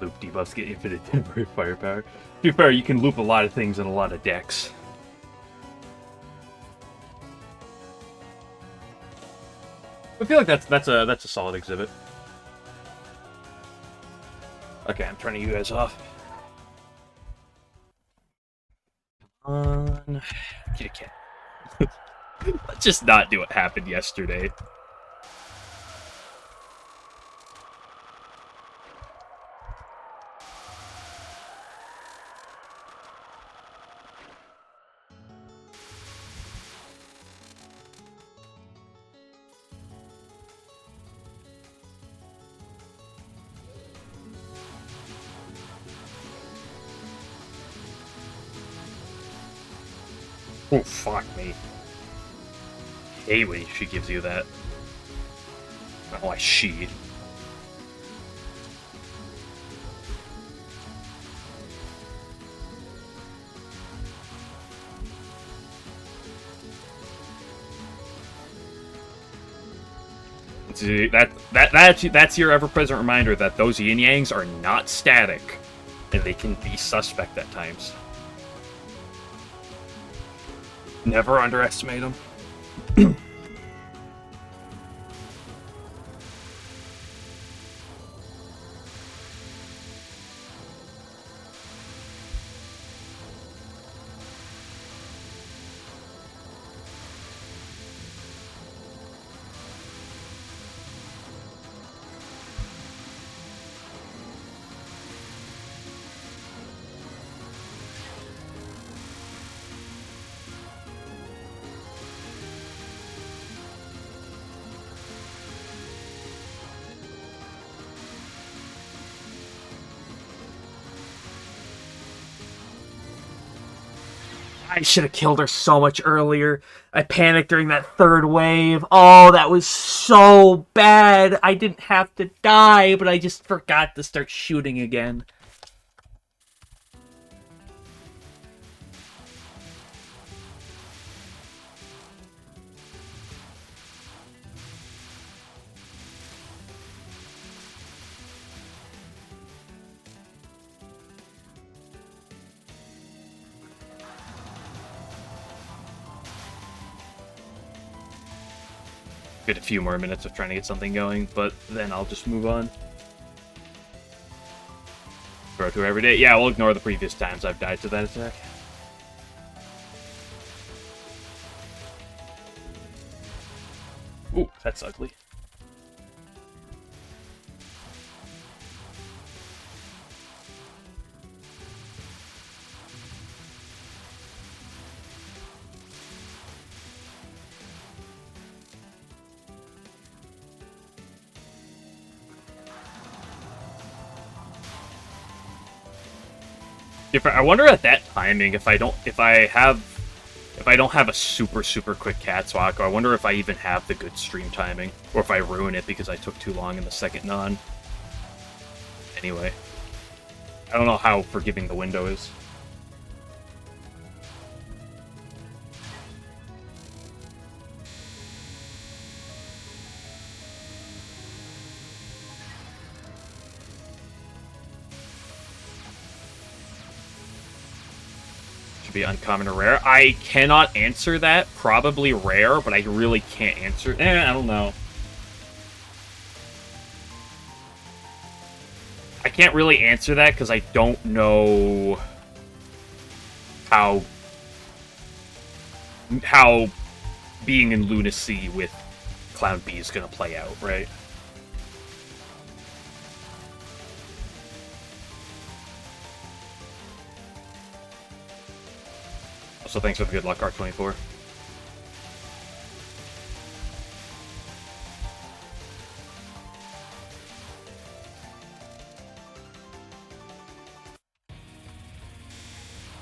Loop debuffs get infinite temporary firepower. To be fair, you can loop a lot of things in a lot of decks. I feel like that's a solid exhibit. Okay, I'm turning you guys off. On, get a cat. Let's just not do what happened yesterday. Oh, fuck me. Hey, when she gives you that. Oh, I she. See, that's your ever-present reminder that those yin-yangs are not static, and they can be suspect at times. Never underestimate them. I should have killed her so much earlier. I panicked during that third wave. Oh, that was so bad. I didn't have to die, but I just forgot to start shooting again. Get a few more minutes of trying to get something going, but then I'll just move on. Throw through every day. Yeah, we'll ignore the previous times I've died to that attack. Ooh, that's ugly. I wonder at that timing if I don't have a super quick cat swap, I wonder if I even have the good stream timing, or if I ruin it because I took too long in the second non. Anyway, I don't know how forgiving the window is. Be uncommon or rare? I cannot answer that. Probably rare, but I really can't answer. I don't know. I can't really answer that because I don't know how how being in Lunacy with Clown B is going to play out, right? Also, thanks for the good luck, R24.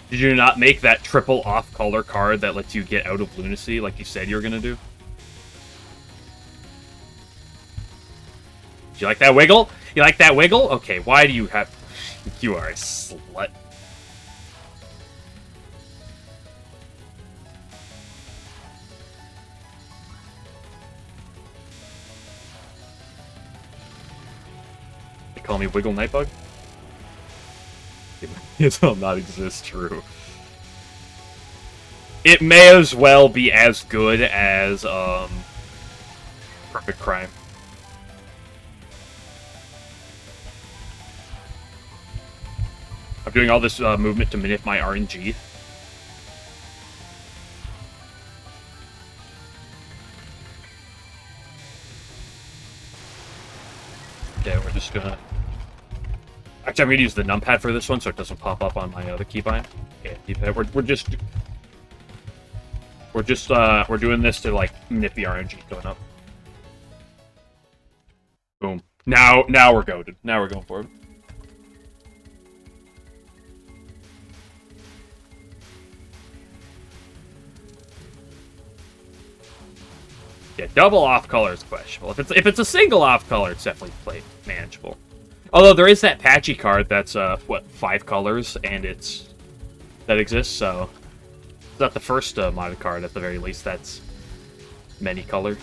Did you not make that triple off-color card that lets you get out of Lunacy like you said you were going to do? Do you like that wiggle? You like that wiggle? Okay, why do you have... You are a slut. They call me Wiggle Nightbug? It will not exist, true. It may as well be as good as, Perfect Crime. I'm doing all this movement to manip my RNG. Okay, we're just gonna... Actually, I'm gonna use the numpad for this one so it doesn't pop up on my other keybind. Yeah, keypad. We're doing this to, like, manip the RNG going up. Boom. Now we're goated. Now we're going forward. Yeah, double off color is questionable. If it's a single off color, it's definitely manageable. Although there is that patchy card that's what, 5 colors and that exists, so it's not the first modded card at the very least that's many color.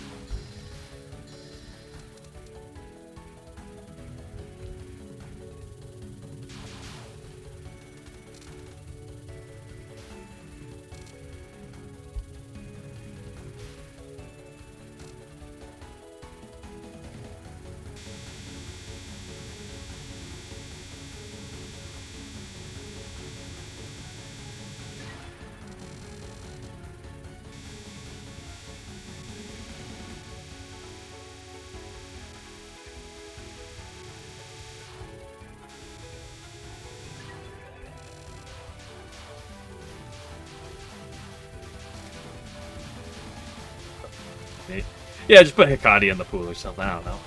Yeah, just put Hikari in the pool or something, I don't know.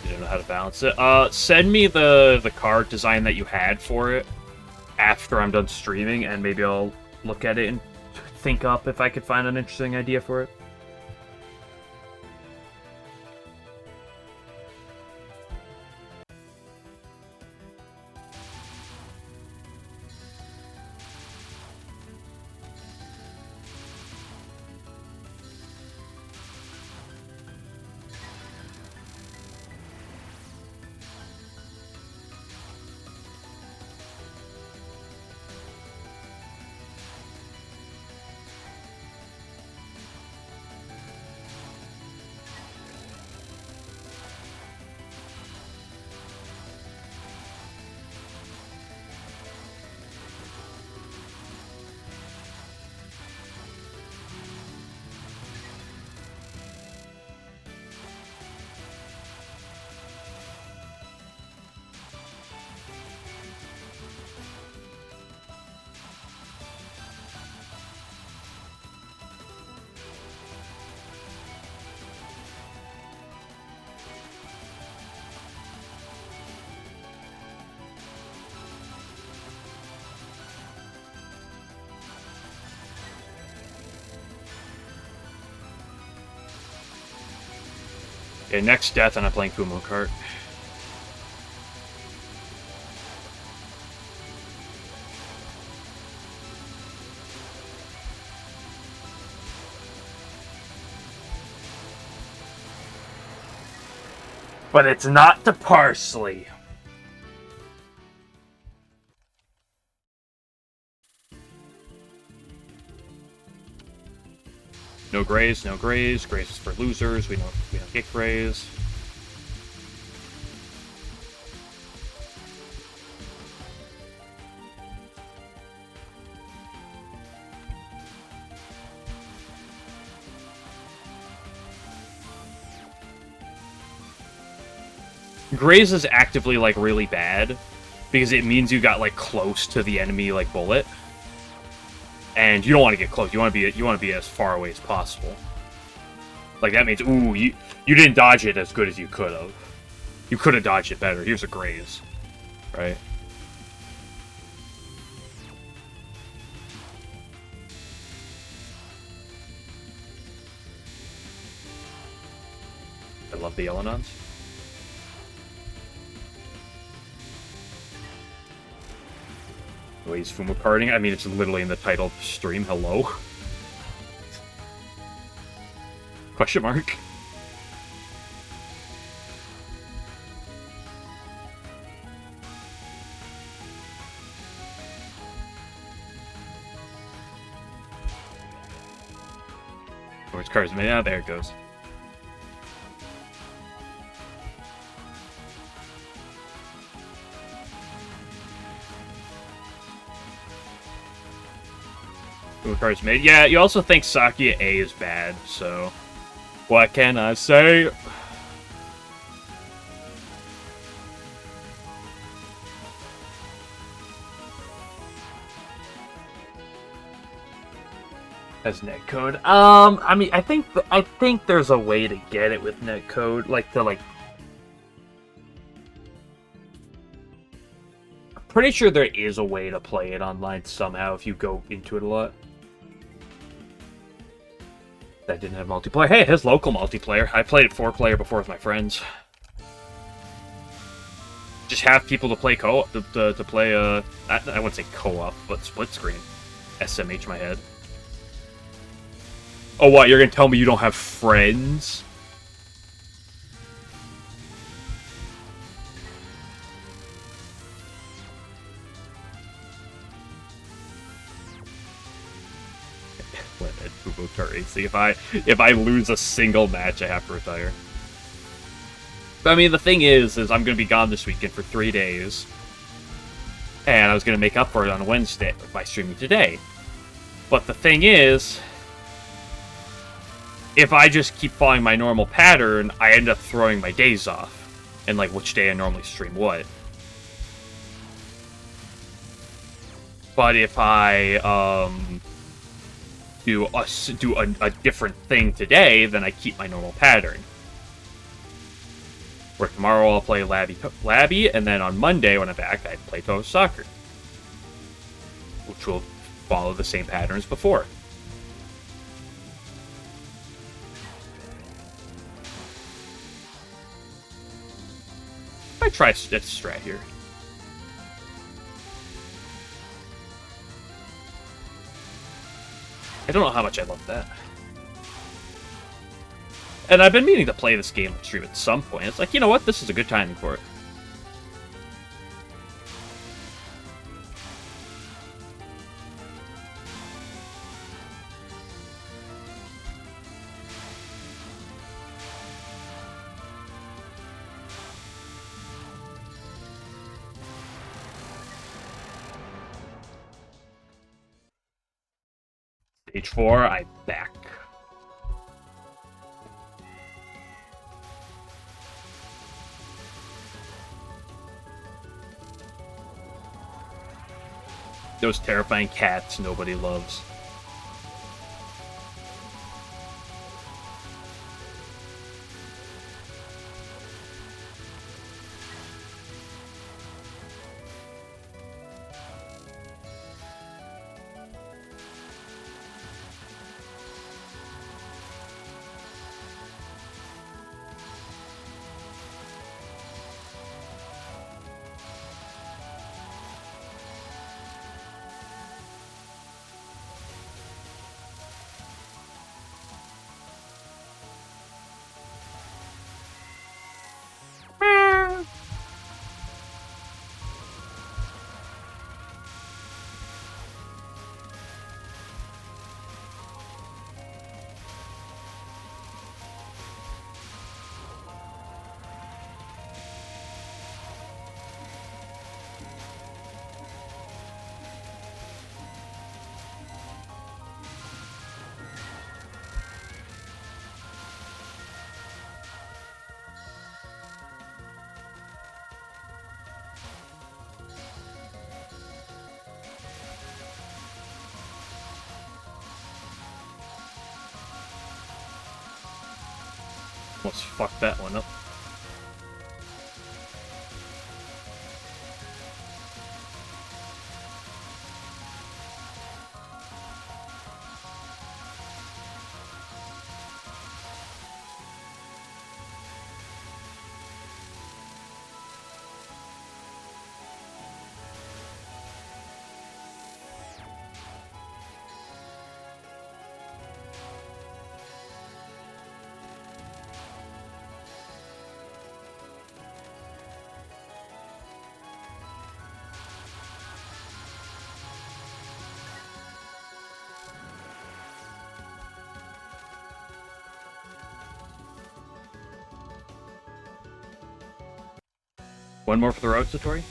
You don't know how to balance it. Send me the card design that you had for it after I'm done streaming, and maybe I'll look at it and think up if I could find an interesting idea for it. Okay, next death, and I'm playing Kumo Kart. But it's not the parsley. No grays, no grays. Grays is for losers. We don't get grays. Grays is actively, like, really bad, because it means you got, like, close to the enemy, like, bullet. And you don't want to get close. You want to be as far away as possible. Like, that means, ooh, you didn't dodge it as good as you could have. You could have dodged it better. Here's a graze. Right? I love the LNNs. He's Fumo carding. I mean, it's literally in the title of the stream. Hello? Question mark? Where's cards? Yeah, there it goes. Cards made. Yeah, you also think Sakia A is bad, so what can I say? As netcode. I mean, I think there's a way to get it with netcode, like to like. I'm pretty sure there is a way to play it online somehow if you go into it a lot. That didn't have multiplayer. Hey, it has local multiplayer. I played it 4-player before with my friends. Just have people to play co-op, to play, I wouldn't say co-op, but split screen. SMH my head. Oh, what? You're gonna tell me you don't have friends? See, if I lose a single match, I have to retire. But I mean, the thing is I'm gonna be gone this weekend for 3 days, and I was gonna make up for it on Wednesday by streaming today. But the thing is, if I just keep following my normal pattern, I end up throwing my days off, and like which day I normally stream what. But if I do a different thing today, then I keep my normal pattern. Where tomorrow I'll play Labby, and then on Monday when I'm back, I play Touhou Soccer, which will follow the same pattern as before. I try strat here. I don't know how much I love that. And I've been meaning to play this game on stream at some point. It's like, you know what? This is a good timing for it. Stage 4, I'm back. Those terrifying cats nobody loves. Almost fucked that one up. One more for the road, Satori?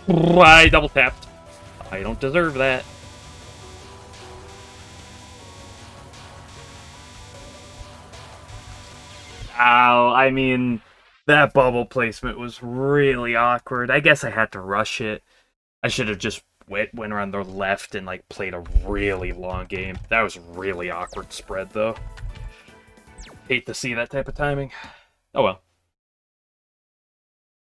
I double tapped. I don't deserve that. Ow, I mean, that bubble placement was really awkward. I guess I had to rush it. I should have just went around the left and like played a really long game. That was really awkward spread though. Hate to see that type of timing. Oh well.